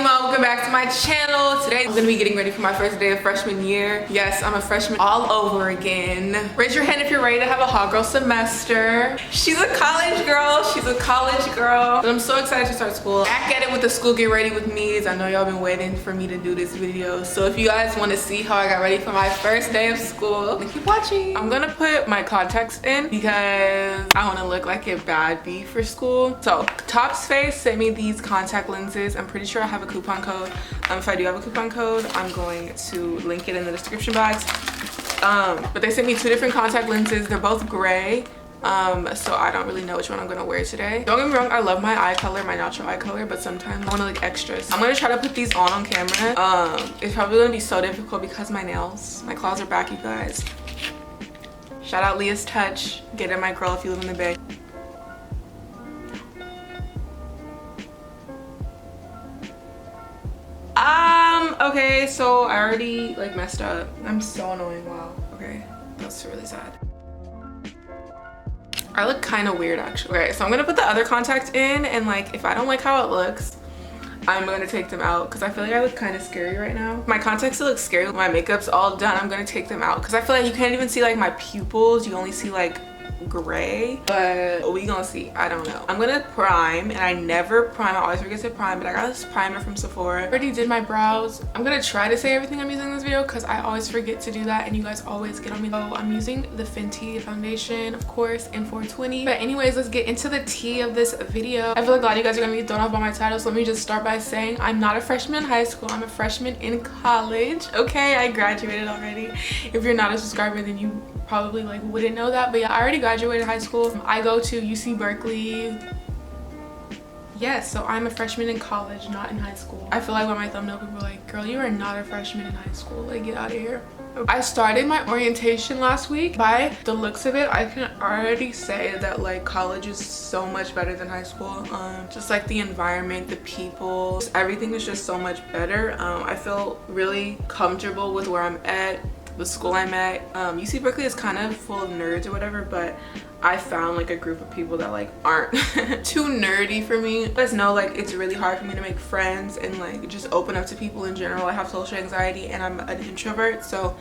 Lima, welcome back to my channel. Today I'm gonna be getting ready for my first day of freshman year. Yes, I'm a freshman all over again. Raise your hand if you're ready to have a hot girl semester. She's a college girl, But I'm so excited to start school. Back at it with the school get ready with me's. I know y'all been waiting for me to do this video. So if you guys wanna see how I got ready for my first day of school, keep watching. I'm gonna put my contacts in because I wanna look like a bad bee for school. So Topps Face sent me these contact lenses. I'm pretty sure I have a coupon code. If I do have a coupon code, I'm going to link it in the description box. But they sent me two different contact lenses. They're both gray. So I don't really know which one I'm gonna wear today. Don't get me wrong, I love my eye color, my natural eye color, but sometimes I wanna look extra. So I'm gonna try to put these on camera. It's probably gonna be so difficult because my claws are back, you guys. Shout out Leah's Touch. Get in my girl if you live in the Bay. Okay, so I already like messed up. I'm so annoying. Wow. Okay, that's really sad. I look kind of weird actually. Okay, so I'm gonna put the other contact in, and like if I don't like how it looks, I'm gonna take them out because I feel like I look kind of scary right now. My contacts still look scary. My makeup's all done. I'm gonna take them out because I feel like you can't even see like my pupils. You only see like gray, but we gonna see. I don't know. I'm gonna prime, and I never prime. I always forget to prime, but I got this primer from Sephora. I already did my brows. I'm gonna try to say everything I'm using in this video because I always forget to do that, and you guys always get on me. So I'm using the Fenty foundation, of course, in 420. But anyways, let's get into the tea of this video. I feel like a lot of you guys are gonna be thrown off by my title, so let me just start by saying I'm not a freshman in high school. I'm a freshman in college. Okay, I graduated already. If you're not a subscriber, then you probably like wouldn't know that, but yeah, I already graduated high school. I go to UC Berkeley. Yes, so I'm a freshman in college, not in high school. I feel like when my thumbnail people were like, girl, you are not a freshman in high school, like get out of here. I started my orientation last week. By the looks of it, I can already say that like college is so much better than high school. Just like the environment, the people, just everything is just so much better. I feel really comfortable with where I'm at, the school I'm at. UC Berkeley is kind of full of nerds or whatever, but I found like a group of people that like aren't too nerdy for me. You guys know like it's really hard for me to make friends and like just open up to people in general. I have social anxiety and I'm an introvert, so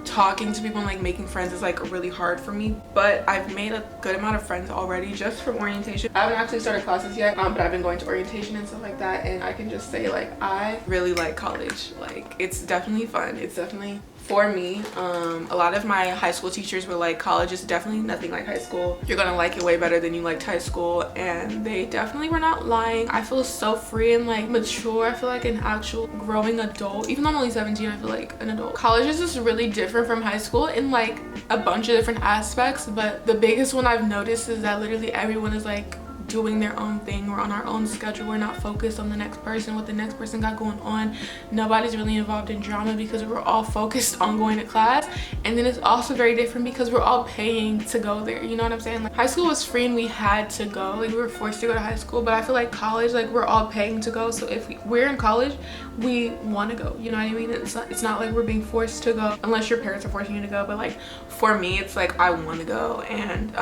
talking to people and like making friends is like really hard for me. But I've made a good amount of friends already just from orientation. I haven't actually started classes yet, but I've been going to orientation and stuff like that, and I can just say like I really like college. Like it's definitely fun. It's definitely for me. A lot of my high school teachers were like, college is definitely nothing like high school. You're gonna like it way better than you liked high school, and they definitely were not lying. I feel so free and like mature. I feel like an actual growing adult. Even though I'm only 17, I feel like an adult. College is just really different from high school in like a bunch of different aspects, but the biggest one I've noticed is that literally everyone is like doing their own thing. We're on our own schedule. We're not focused on the next person, what the next person got going on. Nobody's really involved in drama because we're all focused on going to class. And then it's also very different because we're all paying to go there, you know what I'm saying? Like high school was free and we had to go, like we were forced to go to high school. But I feel like college, like we're all paying to go, so if we're in college, we want to go, you know what I mean? It's not like we're being forced to go unless your parents are forcing you to go. But like for me, it's like I want to go, and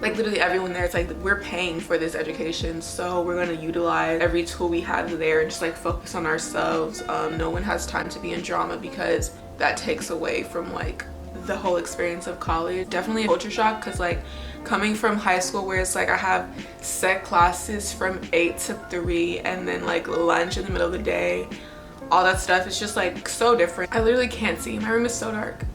like literally everyone there, it's like we're paying for this education, so we're going to utilize every tool we have there and just like focus on ourselves. No one has time to be in drama because that takes away from like the whole experience of college. Definitely a culture shock because like coming from high school where it's like I have set classes from 8 to 3 and then like lunch in the middle of the day, all that stuff, it's just like so different. I literally can't see. My room is so dark.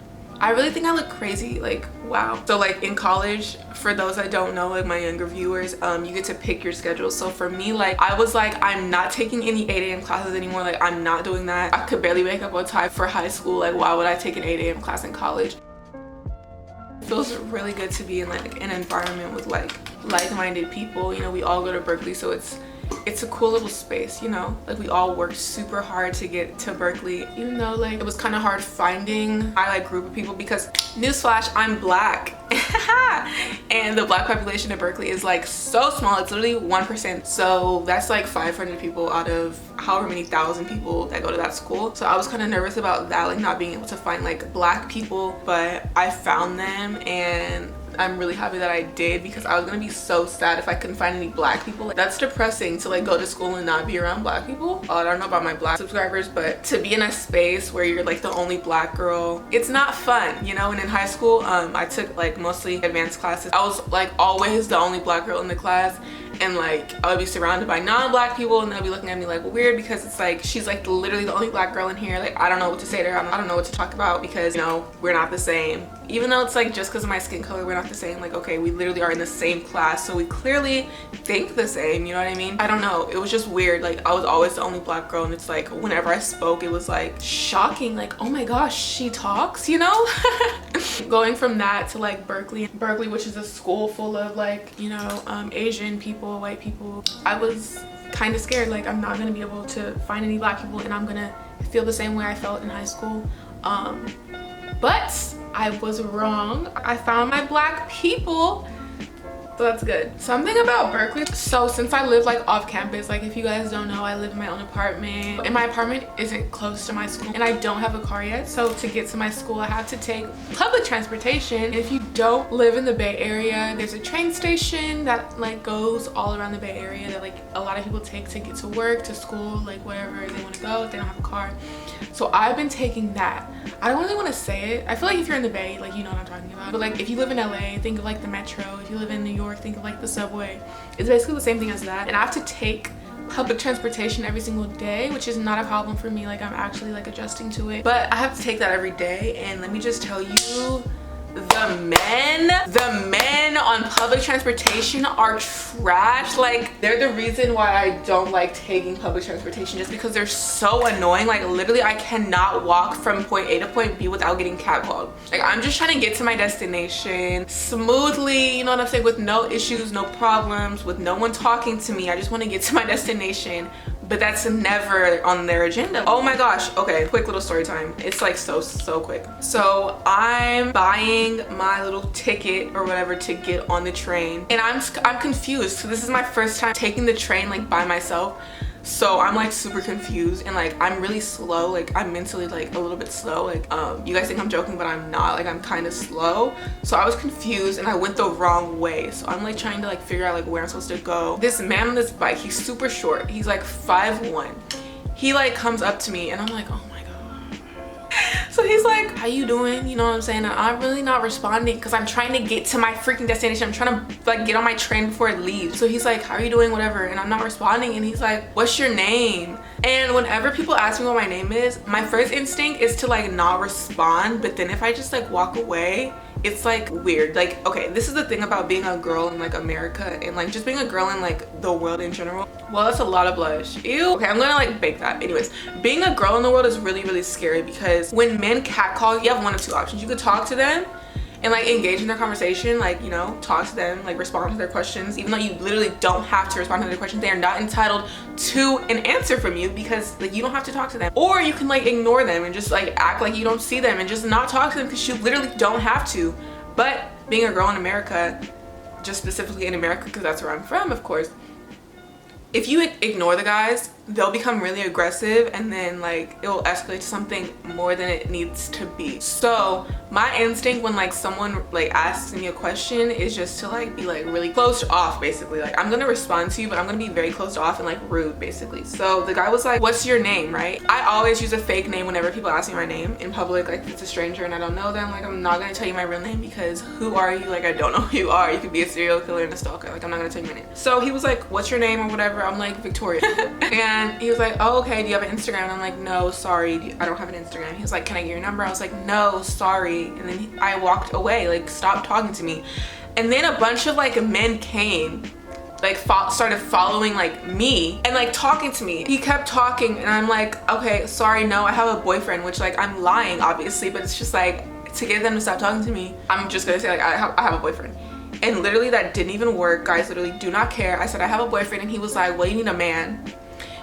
I really think I look crazy, like wow. So like in college, for those that don't know, like my younger viewers, you get to pick your schedule. So for me, like I was like, I'm not taking any 8 a.m. classes anymore. Like I'm not doing that. I could barely wake up on time for high school. Like why would I take an 8 a.m. class in college? It feels really good to be in like an environment with like-minded people. You know, we all go to Berkeley, so it's a cool little space, you know, like we all worked super hard to get to Berkeley, even though like it was kind of hard finding my like group of people because newsflash, I'm black. And the black population in Berkeley is like so small. It's literally 1%, so that's like 500 people out of however many thousand people that go to that school. So I was kind of nervous about that, like not being able to find like black people, but I found them, and I'm really happy that I did, because I was gonna be so sad if I couldn't find any black people. Like, that's depressing to like go to school and not be around black people. I don't know about my black subscribers, but to be in a space where you're like the only black girl, it's not fun, you know? And in high school, I took like mostly advanced classes. I was like always the only black girl in the class, and like I would be surrounded by non-black people, and they'll be looking at me like weird, because it's like she's like literally the only black girl in here. Like, I don't know what to say to her. I don't know what to talk about, because you know, we're not the same. Even though it's like just because of my skin color we're not the same, like okay, we literally are in the same class, so we clearly think the same, you know what I mean? I don't know, it was just weird. Like, I was always the only black girl, and it's like whenever I spoke, it was like shocking, like oh my gosh, she talks, you know? Going from that to like Berkeley, which is a school full of like, you know, Asian people, white people, I was kind of scared, like I'm not gonna be able to find any black people, and I'm gonna feel the same way I felt in high school. But I was wrong. I found my black people, so that's good. Something about Berkeley, so since I live like off campus, like if you guys don't know, I live in my own apartment, and my apartment isn't close to my school, and I don't have a car yet. So to get to my school, I have to take public transportation. And if you don't live in the Bay Area, there's a train station that like goes all around the Bay Area that like a lot of people take to get to work, to school, like wherever they want to go if they don't have a car. So I've been taking that. I don't really want to say it. I feel like if you're in the Bay, like you know what I'm talking about. But like if you live in LA, think of like the metro. If you live in New York, think of like the subway. It's basically the same thing as that. And I have to take public transportation every single day, which is not a problem for me. Like I'm actually like adjusting to it. But I have to take that every day, and let me just tell you, the men on public transportation are trash. Like, they're the reason why I don't like taking public transportation, just because they're so annoying. Like literally I cannot walk from point A to point B without getting catcalled. Like, I'm just trying to get to my destination smoothly, you know what I'm saying, with no issues, no problems, with no one talking to me. I just want to get to my destination, but that's never on their agenda. Oh my gosh. Okay, quick little story time. It's like so quick. So I'm buying my little ticket or whatever to get on the train, and I'm confused. So this is my first time taking the train like by myself. So I'm like super confused, and like I'm really slow. Like I'm mentally like a little bit slow. Like you guys think I'm joking, but I'm not. Like I'm kind of slow. So I was confused, and I went the wrong way. So I'm like trying to like figure out like where I'm supposed to go. This man on this bike, he's super short. He's like 5'1". He like comes up to me, and I'm like, oh my god. So he's like, how you doing? You know what I'm saying? And I'm really not responding because I'm trying to get to my freaking destination. I'm trying to like get on my train before it leaves. So he's like, how are you doing? Whatever. And I'm not responding. And he's like, what's your name? And whenever people ask me what my name is, my first instinct is to like not respond. But then if I just like walk away, it's like weird. Like, okay, this is the thing about being a girl in like America, and like just being a girl in like the world in general. Well, that's a lot of blush. Ew. Okay, I'm gonna like bake that. Anyways, being a girl in the world is really scary, because when men catcall, you have one of two options. You could talk to them and like engage in their conversation, like, you know, talk to them, like respond to their questions, even though you literally don't have to respond to their questions. They are not entitled to an answer from you, because like you don't have to talk to them. Or you can like ignore them and just like act like you don't see them and just not talk to them, because you literally don't have to. But being a girl in America, just specifically in America, because that's where I'm from, of course, if you ignore the guys, they'll become really aggressive, and then like it will escalate to something more than it needs to be. So my instinct when like someone like asks me a question is just to like be like really closed off, basically. Like I'm gonna respond to you, but I'm gonna be very closed off and like rude, basically. So the guy was like, what's your name, right? I always use a fake name whenever people ask me my name in public. Like if it's a stranger and I don't know them, like I'm not gonna tell you my real name, because who are you? Like I don't know who you are. You could be a serial killer and a stalker. Like I'm not gonna tell you my name. So he was like, what's your name or whatever? I'm like, Victoria. And he was like, oh, okay, do you have an Instagram? And I'm like, no, sorry, I don't have an Instagram. He was like, can I get your number? I was like, no, sorry. And then I walked away, like stopped talking to me. And then a bunch of like men came, like started following like me and like talking to me. He kept talking, and I'm like, okay, sorry, no, I have a boyfriend, which like I'm lying obviously, but it's just like to get them to stop talking to me, I'm just gonna say like I have a boyfriend. And literally that didn't even work. Guys literally do not care. I said I have a boyfriend, and he was like, well, you need a man.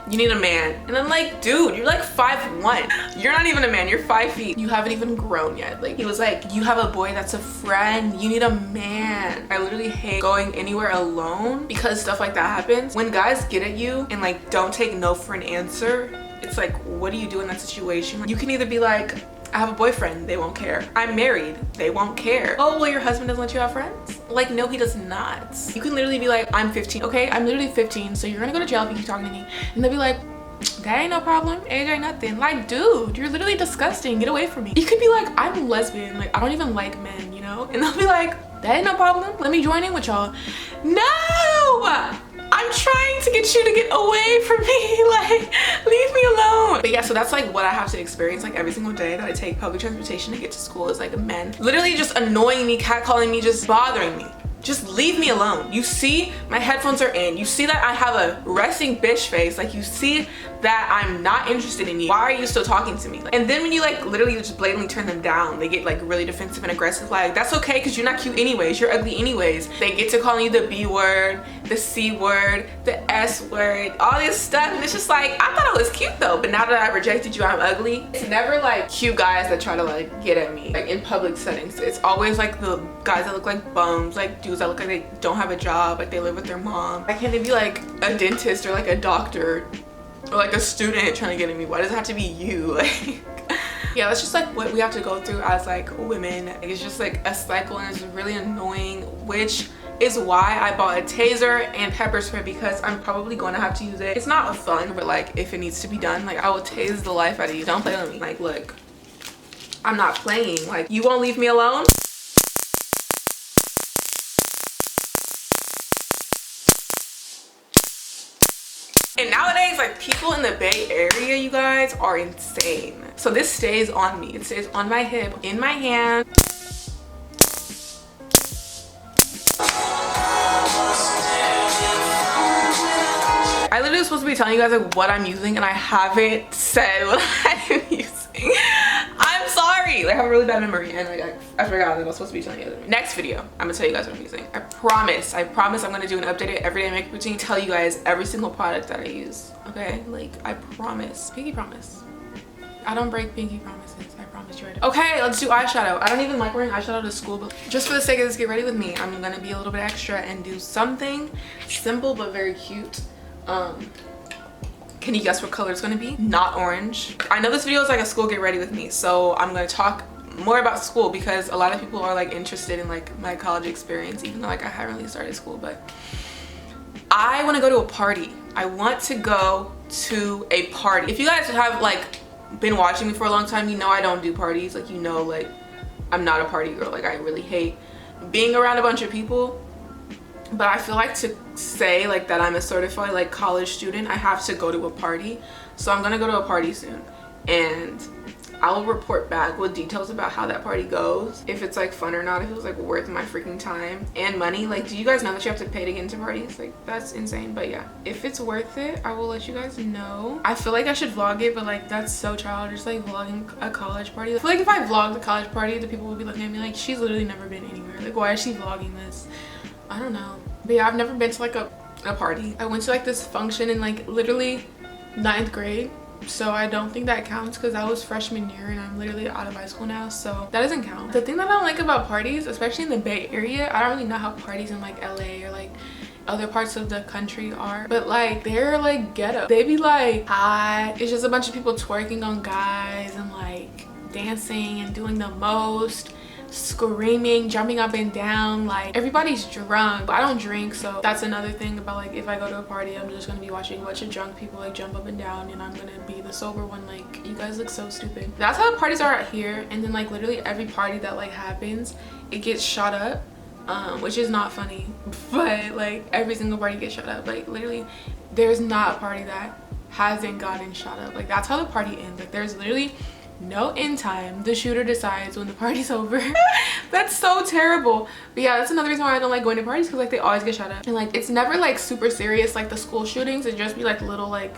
You need a man. And I'm like, dude, you're like 5'1". You're not even a man, you're 5 feet. You haven't even grown yet. Like he was like, you have a boy that's a friend. You need a man. I literally hate going anywhere alone, because stuff like that happens. When guys get at you and like don't take no for an answer, it's like, what do you do in that situation? You can either be like, I have a boyfriend, they won't care. I'm married, they won't care. Oh, well, your husband doesn't let you have friends? Like, no, he does not. You can literally be like, I'm 15, okay? I'm literally 15, so you're gonna go to jail if you keep talking to me. And they'll be like, that ain't no problem, age ain't nothing. Like, dude, you're literally disgusting, get away from me. You could be like, I'm lesbian, like, I don't even like men, you know? And they'll be like, that ain't no problem, let me join in with y'all. No! I'm trying to get you to get away from me, like, leave me alone. But yeah, so that's like what I have to experience like every single day that I take public transportation to get to school is like men literally just annoying me, catcalling me, just bothering me. Just leave me alone. You see my headphones are in. You see that I have a resting bitch face. Like, you see that I'm not interested in you. Why are you still talking to me? And then when you like literally just blatantly turn them down, they get like really defensive and aggressive. Like, that's okay because you're not cute anyways. You're ugly anyways. They get to calling you the B word, the C word, the S word, all this stuff. And it's just like, I thought I was cute though. But now that I rejected you, I'm ugly. It's never like cute guys that try to like get at me like in public settings. It's always like the guys that look like bums, like dudes that look like they don't have a job, like they live with their mom. Why can't they be like a dentist or like a doctor or like a student trying to get at me? Why does it have to be you? Like, yeah, that's just like what we have to go through as like women. It's just like a cycle and it's really annoying, which is why I bought a taser and pepper spray because I'm probably going to have to use it. It's not fun, but like if it needs to be done, like I will tase the life out of you. Don't play with me. Like, look, I'm not playing. Like, you won't leave me alone? And nowadays, like, people in the Bay Area, you guys, are insane. So this stays on me. It stays on my hip, in my hand. I literally was supposed to be telling you guys like what I'm using and I haven't said what I'm using. I'm sorry. Like, I have a really bad memory and like I forgot that I was supposed to be telling you guys. Next video, I'm gonna tell you guys what I'm using. I promise I'm gonna do an updated everyday makeup routine, tell you guys every single product that I use. Okay, like, I promise. Pinky promise. I don't break pinky promises. I promise you I do. Okay, let's do eyeshadow. I don't even like wearing eyeshadow to school, but just for the sake of this get ready with me, I'm gonna be a little bit extra and do something simple but very cute. Can you guess what color it's gonna be? Not orange. I know this video is like a school get ready with me, so I'm gonna talk more about school because a lot of people are like interested in like my college experience, even though like I haven't really started school. But I want to go to a party. I want to go to a party. If you guys have like been watching me for a long time, you know I don't do parties. Like, you know, like, I'm not a party girl. Like, I really hate being around a bunch of people. But I feel like to say like that I'm a certified like college student, I have to go to a party. So I'm gonna go to a party soon and I will report back with details about how that party goes, if it's like fun or not, if it was like worth my freaking time and money. Like, do you guys know that you have to pay to get into parties? Like, that's insane. But yeah, if it's worth it, I will let you guys know. I feel like I should vlog it, but like that's so childish, like vlogging a college party. I feel like if I vlogged the college party, the people would be looking at me like, she's literally never been anywhere. Like, why is she vlogging this? I don't know. But yeah, I've never been to like a party. I went to like this function in like literally 9th grade. So I don't think that counts because that was freshman year and I'm literally out of high school now. So that doesn't count. The thing that I don't like about parties, especially in the Bay Area, I don't really know how parties in like LA or like other parts of the country are, but like they're like ghetto. They be like hot. It's just a bunch of people twerking on guys and like dancing and doing the most, screaming, jumping up and down. Like, everybody's drunk, but I don't drink, so that's another thing about like if I go to a party, I'm just gonna be watching a bunch of drunk people like jump up and down and I'm gonna be the sober one. Like, you guys look so stupid. That's how the parties are out here. And then like literally every party that like happens, it gets shot up, which is not funny, but like every single party gets shot up. Like, literally there's not a party that hasn't gotten shot up. Like, that's how the party ends. Like, there's literally no end time. The shooter decides when the party's over. That's so terrible. But yeah, that's another reason why I don't like going to parties, because like they always get shot up. And like it's never like super serious like the school shootings. It just be like little like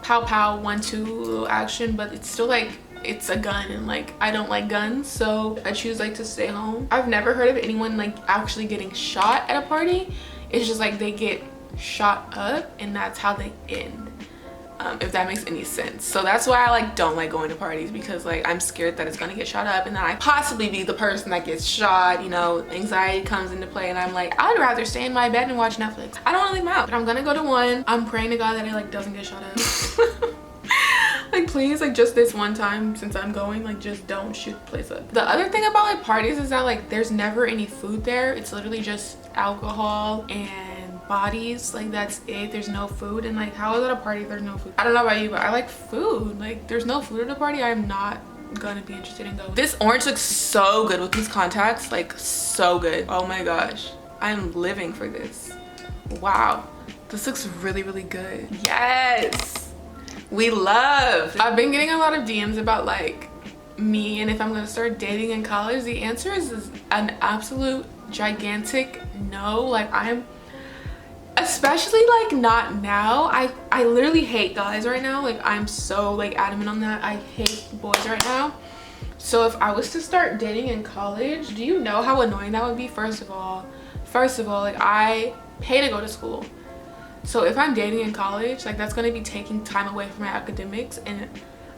pow pow 1-2 little action, but it's still like it's a gun and like I don't like guns, so I choose like to stay home. I've never heard of anyone like actually getting shot at a party. It's just like they get shot up and that's how they end. If that makes any sense. So that's why I like don't like going to parties, because like I'm scared that it's gonna get shot up and then I possibly be the person that gets shot. You know, anxiety comes into play and I'm like, I'd rather stay in my bed and watch Netflix. I don't want to leave my house, but I'm gonna go to one. I'm praying to God that it like doesn't get shot up. Like, please, like, just this one time since I'm going, like, just don't shoot the place up. The other thing about like parties is that like there's never any food there. It's literally just alcohol and bodies. Like, that's it. There's no food. And like, how is it a party if there's no food? I don't know about you, but I like food. Like, there's no food at a party, I'm not gonna be interested in going. This orange looks so good with these contacts, like so good. Oh my gosh, I'm living for this. Wow, this looks really, really good. Yes, we love. I've been getting a lot of DMs about like me and if I'm gonna start dating in college. The answer is an absolute gigantic no. Like, I'm especially like not now. I literally hate guys right now. Like, I'm so like adamant on that. I hate boys right now. So if I was to start dating in college, do you know how annoying that would be? First of all, like, I pay to go to school. So if I'm dating in college, like, that's going to be taking time away from my academics, and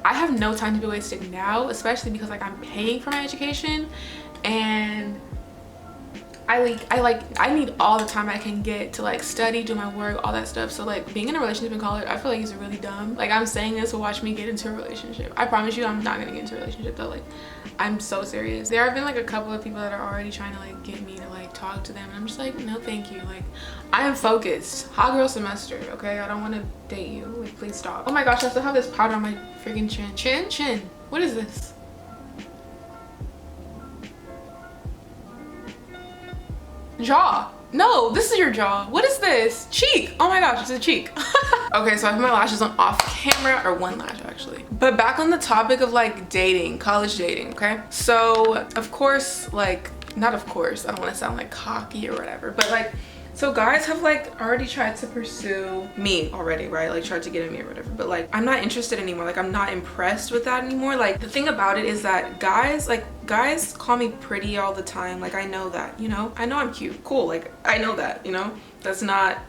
I have no time to be wasted now, especially because like I'm paying for my education, and I need all the time I can get to like study, do my work, all that stuff. So like being in a relationship in college, I feel like it's really dumb. Like, I'm saying this to watch me get into a relationship. I promise you I'm not gonna get into a relationship though. Like, I'm so serious. There have been like a couple of people that are already trying to like get me to like talk to them, and I'm just like, no thank you. Like, I am focused. Hot girl semester, okay? I don't want to date you. Like, please stop. Oh my gosh, I still have this powder on my freaking chin. What is this? Jaw. No, this is your jaw. What is this? Cheek. Oh my gosh, it's a cheek. Okay, so I have my lashes on off camera, or one lash actually. But back on the topic of like dating, college dating, okay? So of course, like, not of course, I don't want to sound like cocky or whatever, but like, so guys have like already tried to pursue me already, right? Like, tried to get at me or whatever, but like, I'm not interested anymore. Like, I'm not impressed with that anymore. Like, the thing about it is that guys call me pretty all the time. Like, I know that, you know? I know I'm cute. Cool. Like, I know that, you know? That's not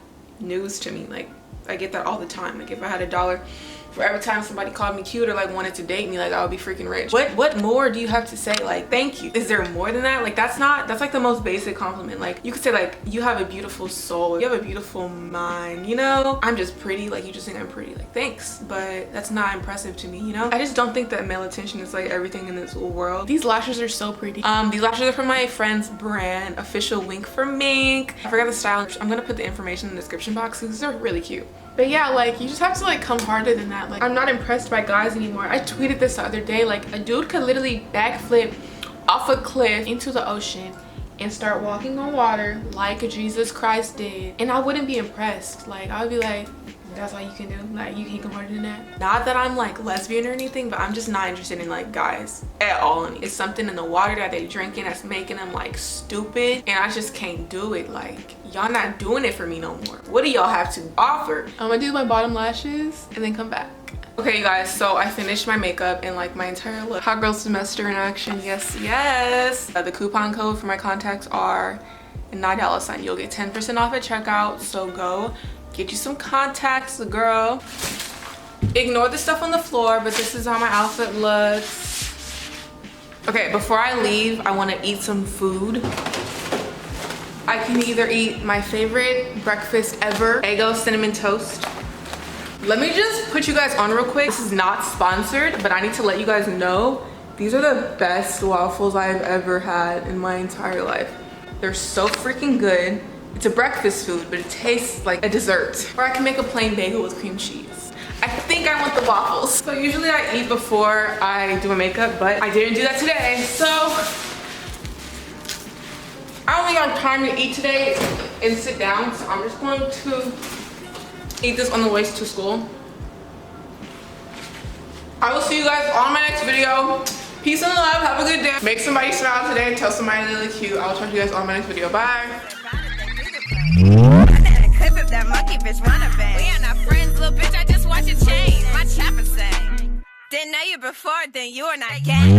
news to me. Like, I get that all the time. Like, if I had $1 for every time somebody called me cute or like wanted to date me, like, I would be freaking rich. What more do you have to say? Like, thank you. Is there more than that? Like, that's like the most basic compliment. Like, you could say like, you have a beautiful soul, you have a beautiful mind, you know? I'm just pretty. Like, you just think I'm pretty. Like, thanks, but that's not impressive to me, you know? I just don't think that male attention is like everything in this whole world. These lashes are so pretty. These lashes are from my friend's brand, Official Wink for Mink. I forgot the style. I'm gonna put the information in the description box because these are really cute. But yeah, like, you just have to like come harder than that. Like, I'm not impressed by guys anymore. I tweeted this the other day. Like, a dude could literally backflip off a cliff into the ocean and start walking on water like Jesus Christ did, and I wouldn't be impressed. Like, I would be like, that's all you can do? Like, you can't come harder than that? Not that I'm like lesbian or anything, but I'm just not interested in like guys at all. It's something in the water that they drinking that's making them like stupid, and I just can't do it. Like, y'all not doing it for me no more. What do y'all have to offer? I'm gonna do my bottom lashes and then come back. Okay, you guys, so I finished my makeup and like my entire look. Hot girl semester in action. Yes. The coupon code for my contacts are $9. You'll get 10% off at checkout, so go get you some contacts, girl. Ignore the stuff on the floor, but this is how my outfit looks. Okay, before I leave, I want to eat some food. I can either eat my favorite breakfast ever, Eggo cinnamon toast. Let me just put you guys on real quick. This is not sponsored, but I need to let you guys know these are the best waffles I've ever had in my entire life. They're so freaking good. It's a breakfast food, but it tastes like a dessert. Or I can make a plain bagel with cream cheese. I think I want the waffles. So usually I eat before I do my makeup, but I didn't do that today. So I only got time to eat today and sit down, so I'm just going to eat this on the way to school. I will see you guys on my next video. Peace and love. Have a good day. Make somebody smile today and tell somebody they're really cute. I will talk to you guys on my next video. Bye. That monkey bitch wanna bang. We are not friends, little bitch. I just watch it change. My chopper say. Didn't know you before, then you are not gang.